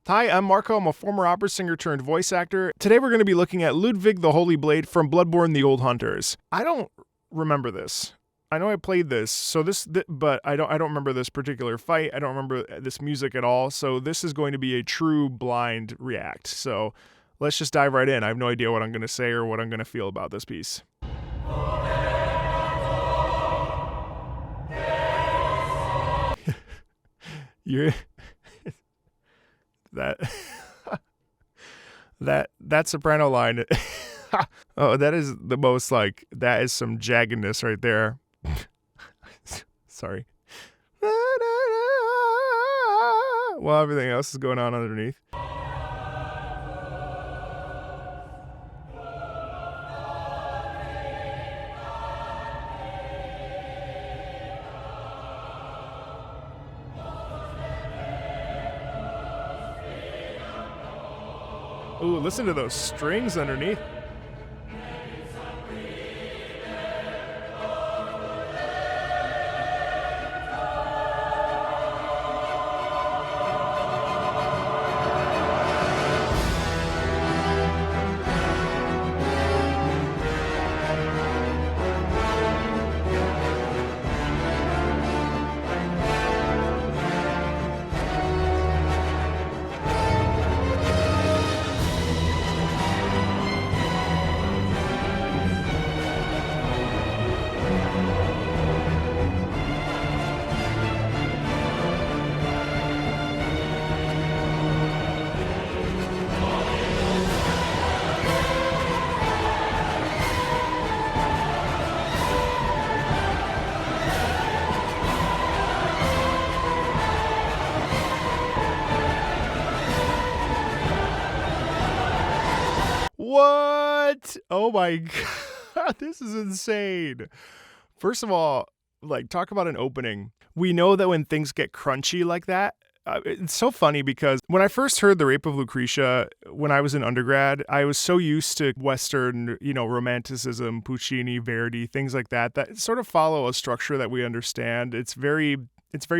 Hi, I'm Marco. I'm a former opera singer turned voice actor. Today we're going to be looking at Ludwig the Holy Blade from Bloodborne: The Old Hunters. I don't remember this. I know I played this, but I don't remember this particular fight. I don't remember this music at all. So this is going to be a true blind react. So let's just dive right in. I have no idea what I'm going to say or what I'm going to feel about this piece. You're that soprano line. Oh, that is the most that is some jaggedness right there. Sorry. While everything else is going on underneath. Ooh, listen to those strings underneath. What? Oh my God, this is insane. First of all, talk about an opening. We know that when things get crunchy like that, it's so funny because when I first heard The Rape of Lucretia, when I was in undergrad, I was so used to Western, romanticism, Puccini, Verdi, things like that sort of follow a structure that we understand. It's very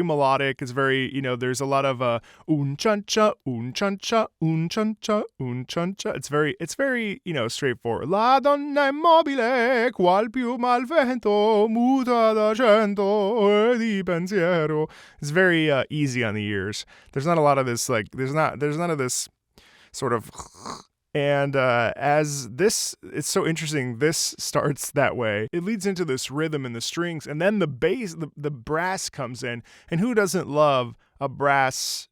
melodic. It's very, there's a lot of un-chan-cha, un-chan-cha, un-chan-cha, un-chan-cha. It's very, straightforward. La donna immobile, qual più mal vento, muta d'accento e di pensiero. It's very easy on the ears. There's not a lot of this, there's none of this sort of... And as this, it's so interesting, this starts that way. It leads into this rhythm in the strings, and then the bass, the brass comes in. And who doesn't love a brass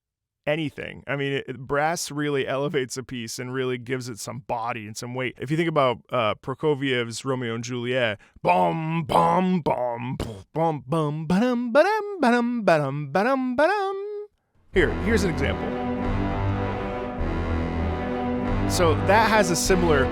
anything? I mean, brass really elevates a piece and really gives it some body and some weight. If you think about Prokofiev's Romeo and Juliet, bum, bum, bum, bum, bum, ba-dum, ba-dum, ba-dum, ba-dum, ba-dum, ba-dum. Here's an example. So that has a similar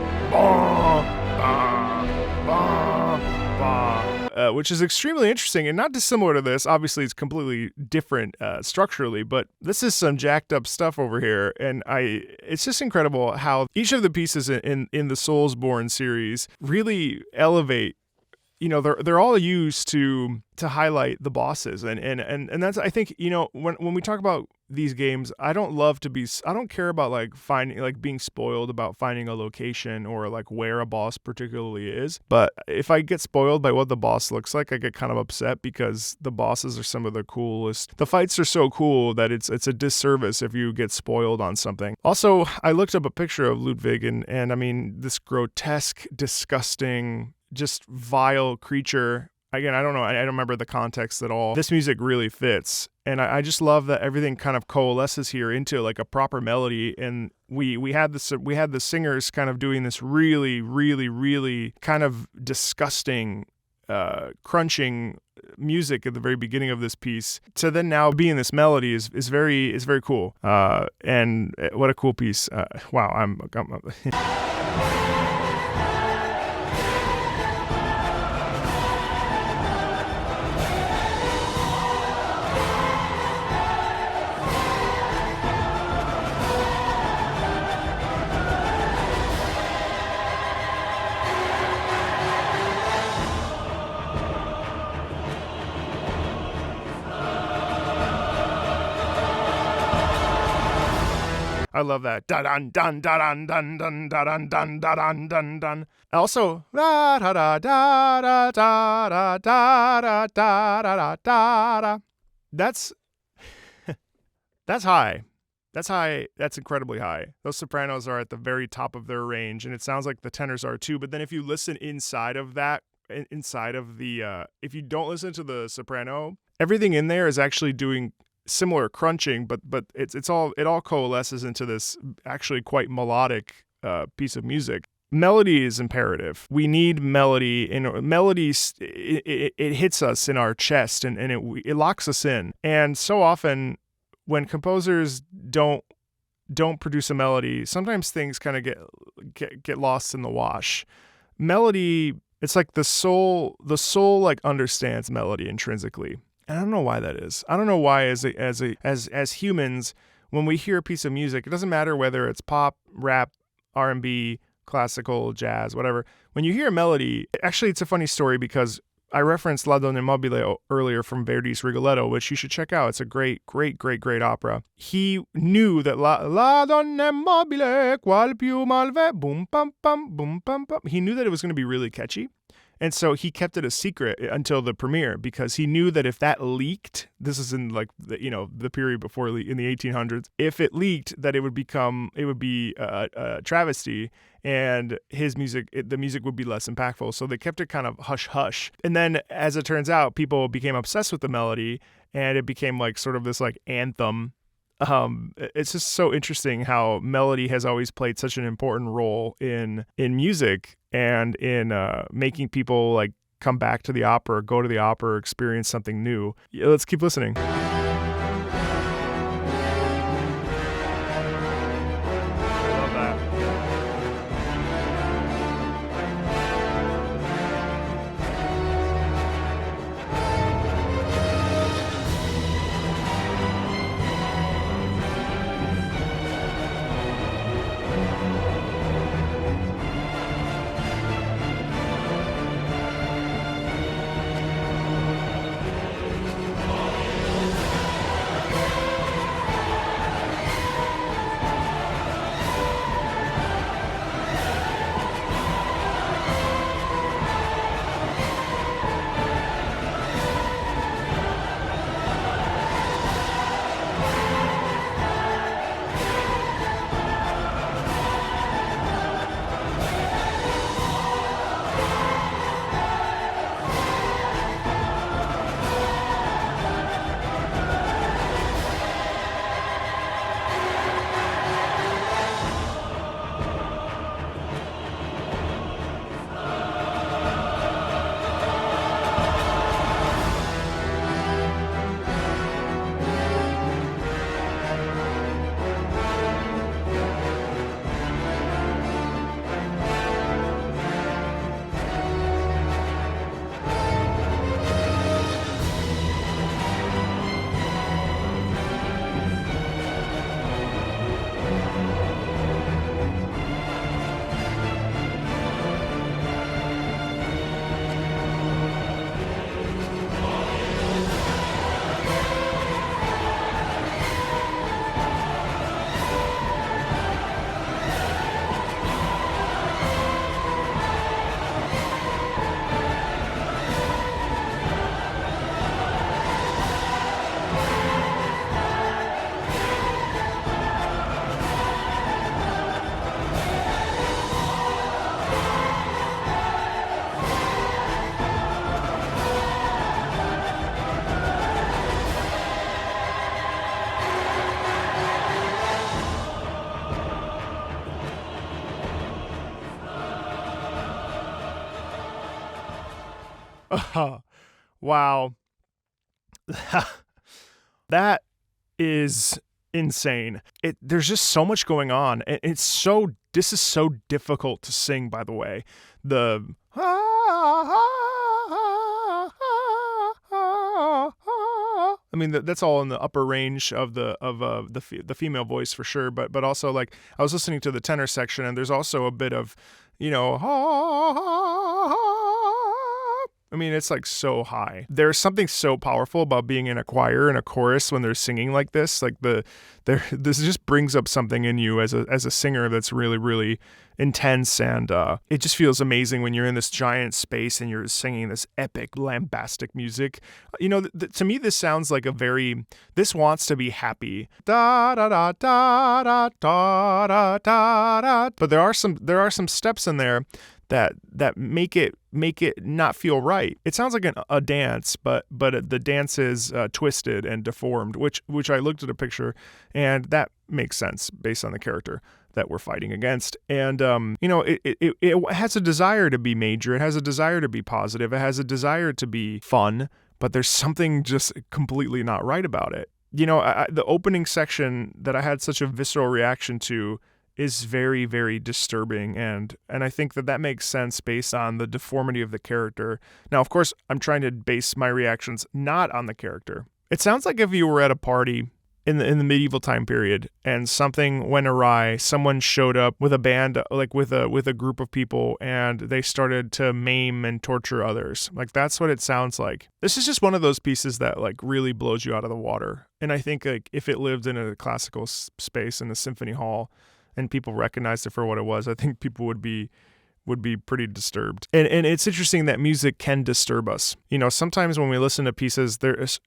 which is extremely interesting and not dissimilar to this. Obviously, it's completely different structurally, but this is some jacked up stuff over here. And it's just incredible how each of the pieces in the Soulsborne series really elevate. They're all used to highlight the bosses, and that's, I think, when we talk about these games, I don't care about finding, being spoiled about finding a location or where a boss particularly is. But if I get spoiled by what the boss looks like, I get kind of upset because the bosses are some of the coolest. The fights are so cool that it's a disservice if you get spoiled on something. Also, I looked up a picture of Ludwig, and I mean, this grotesque, disgusting, just vile creature. Again, I don't know. I don't remember the context at all. This music really fits. And I just love that everything kind of coalesces here into a proper melody. And we had the singers kind of doing this really, really, really kind of disgusting, crunching music at the very beginning of this piece. To then now be in this melody is very cool. And what a cool piece. Wow. I'm I love that. Da dun dun da dun dun dun da dun dun da dun dun dun. Also, da da da da da da da da da da da da. That's high. That's high. That's incredibly high. Those sopranos are at the very top of their range, and it sounds like the tenors are too. But then if you listen inside of that, inside of the, if you don't listen to the soprano, everything in there is actually doing similar crunching, but it all coalesces into this actually quite melodic piece of music. Melody is imperative. We need melody, and melodies it hits us in our chest, and it locks us in. And so often, when composers don't produce a melody, sometimes things kind of get lost in the wash. Melody, it's like the soul like understands melody intrinsically. And I don't know why that is. I don't know why as humans, when we hear a piece of music, it doesn't matter whether it's pop, rap, R&B, classical, jazz, whatever. When you hear a melody, actually it's a funny story because I referenced La Donna Immobile earlier from Verdi's Rigoletto, which you should check out. It's a great opera. He knew that La Donna Immobile, qual più malve, boom, pam, pam, boom, pam, pam. He knew that it was going to be really catchy. And so he kept it a secret until the premiere because he knew that if that leaked, this is in like the period before in the 1800s, if it leaked, that it would be a travesty, and the music would be less impactful. So they kept it kind of hush hush. And then as it turns out, people became obsessed with the melody, and it became like sort of this like anthem. It's just so interesting how melody has always played such an important role in music and in making people like come back to the opera, go to the opera, experience something new. Yeah, let's keep listening. Wow. That is insane. There's just so much going on. This is so difficult to sing, by the way. I mean, that's all in the upper range of the female voice for sure, but also like I was listening to the tenor section, and there's also a bit of, I mean, it's like so high. There's something so powerful about being in a choir and a chorus when they're singing like this. Like this just brings up something in you as a singer that's really, really intense, and it just feels amazing when you're in this giant space and you're singing this epic, lambastic music. You know, to me, this sounds like this wants to be happy. Da da da da da da da da da. But there are some steps in there that make it not feel right. It sounds like a dance, but the dance is twisted and deformed, which I looked at a picture, and that makes sense based on the character that we're fighting against. And you know, it has a desire to be major. It has a desire to be positive. It has a desire to be fun, but there's something just completely not right about it. You know, the opening section that I had such a visceral reaction to is very, very disturbing, and I think that makes sense based on the deformity of the character. Now, of course, I'm trying to base my reactions not on the character. It sounds like if you were at a party in the medieval time period and something went awry, someone showed up with a band, like with a group of people, and they started to maim and torture others. Like, that's what it sounds like. This is just one of those pieces that like really blows you out of the water. And I think like if it lived in a classical space in a symphony hall and people recognized it for what it was, I think people would be pretty disturbed. And it's interesting that music can disturb us. You know, sometimes when we listen to pieces,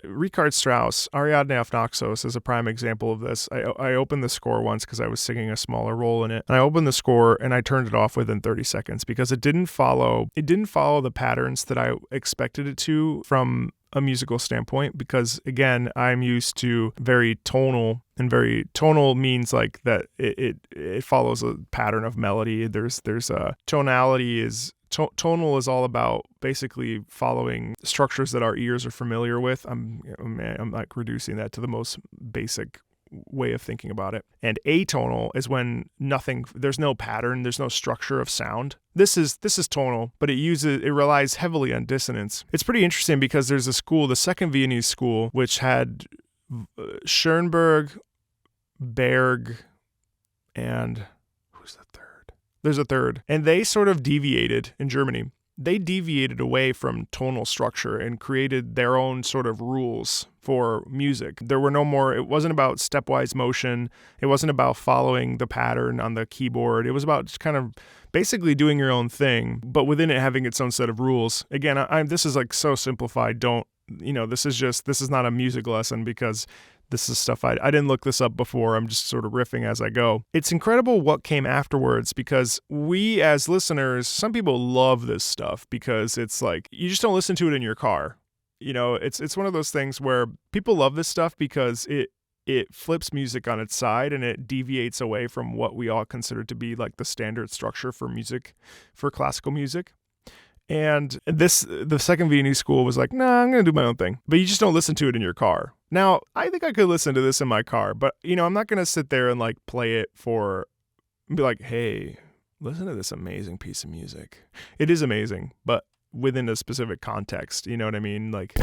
Richard Strauss, Ariadne auf Naxos is a prime example of this. I opened the score once because I was singing a smaller role in it. And I opened the score and I turned it off within 30 seconds because it didn't follow the patterns that I expected it to from a musical standpoint, because again, I'm used to very tonal, and very tonal means like that it follows a pattern of melody. There's a tonality is tonal is all about basically following structures that our ears are familiar with. I'm like reducing that to the most basic way of thinking about it. And atonal is when there's no pattern, there's no structure of sound. This is tonal, but it relies heavily on dissonance. It's pretty interesting because there's a school, the second Viennese school, which had Schoenberg, Berg, and who's the third? There's a third. And they sort of deviated in Germany. They deviated away from tonal structure and created their own sort of rules for music. There were no more, it wasn't about stepwise motion. It wasn't about following the pattern on the keyboard. It was about just kind of basically doing your own thing, but within it having its own set of rules. Again, this is like so simplified. This is not a music lesson because this is stuff I didn't look this up before. I'm just sort of riffing as I go. It's incredible what came afterwards, because we as listeners, some people love this stuff because it's like you just don't listen to it in your car. You know, it's one of those things where people love this stuff because it flips music on its side and it deviates away from what we all consider to be like the standard structure for music, for classical music. And the second Viennese school was like, nah, I'm going to do my own thing. But you just don't listen to it in your car. Now, I think I could listen to this in my car, but, I'm not going to sit there and like play it and be like, hey, listen to this amazing piece of music. It is amazing, but within a specific context, you know what I mean? Like,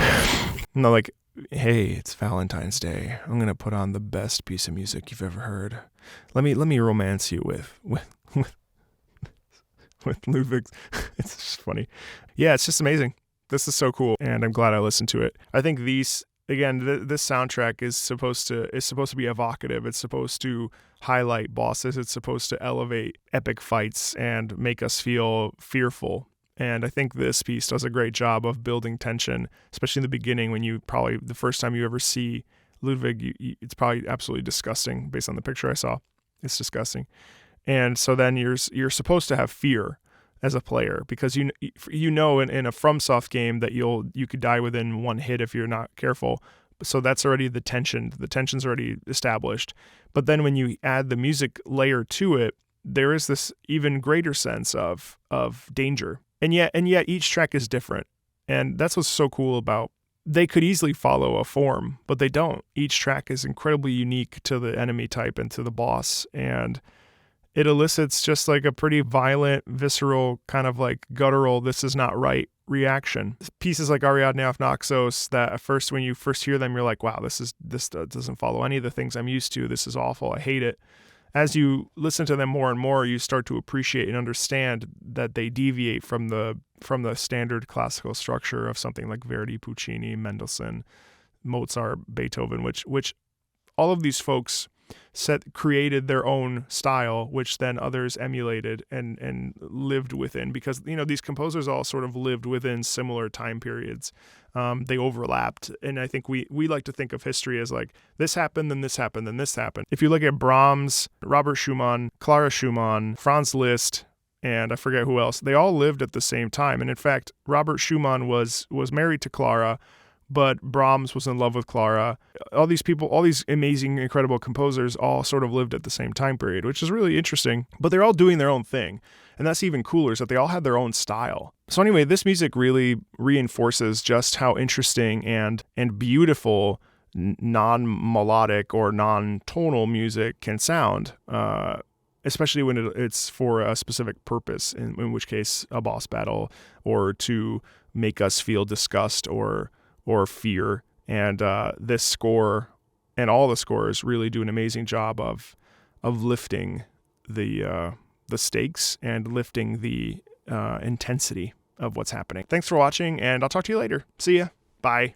no, like, hey, it's Valentine's Day. I'm going to put on the best piece of music you've ever heard. Let me romance you with Ludwig. It's just funny. Yeah, it's just amazing. This is so cool, and I'm glad I listened to it. I think this soundtrack is supposed to be evocative. It's supposed to highlight bosses. It's supposed to elevate epic fights and make us feel fearful. And I think this piece does a great job of building tension, especially in the beginning when the first time you ever see Ludwig, it's probably absolutely disgusting based on the picture I saw. It's disgusting. And so then you're supposed to have fear as a player, because in a FromSoft game that you could die within one hit if you're not careful. So that's already the tension. The tension's already established. But then when you add the music layer to it, there is this even greater sense of danger. And yet each track is different. And that's what's so cool about. They could easily follow a form, but they don't. Each track is incredibly unique to the enemy type and to the boss, and it elicits just like a pretty violent, visceral, kind of like guttural, this is not right reaction. Pieces like Ariadne auf Naxos that at first, when you first hear them, you're like, wow, this doesn't follow any of the things I'm used to. This is awful. I hate it. as you listen to them more and more, you start to appreciate and understand that they deviate from the standard classical structure of something like Verdi, Puccini, Mendelssohn, Mozart, Beethoven, which all of these folks created their own style, which then others emulated and lived within, because these composers all sort of lived within similar time periods. They overlapped, and I think we like to think of history as like this happened, then this happened, then this happened. If you look at Brahms, Robert Schumann, Clara Schumann, Franz Liszt, and I forget who else, they all lived at the same time. And in fact, Robert Schumann was married to Clara, but Brahms was in love with Clara. All these people, all these amazing, incredible composers all sort of lived at the same time period, which is really interesting. But they're all doing their own thing. And that's even cooler, is that they all had their own style. So anyway, this music really reinforces just how interesting and beautiful non-melodic or non-tonal music can sound, especially when it's for a specific purpose, in which case a boss battle, or to make us feel disgust or fear. And this score and all the scores really do an amazing job of lifting the stakes and lifting the intensity of what's happening. Thanks for watching, and I'll talk to you later. See ya. Bye.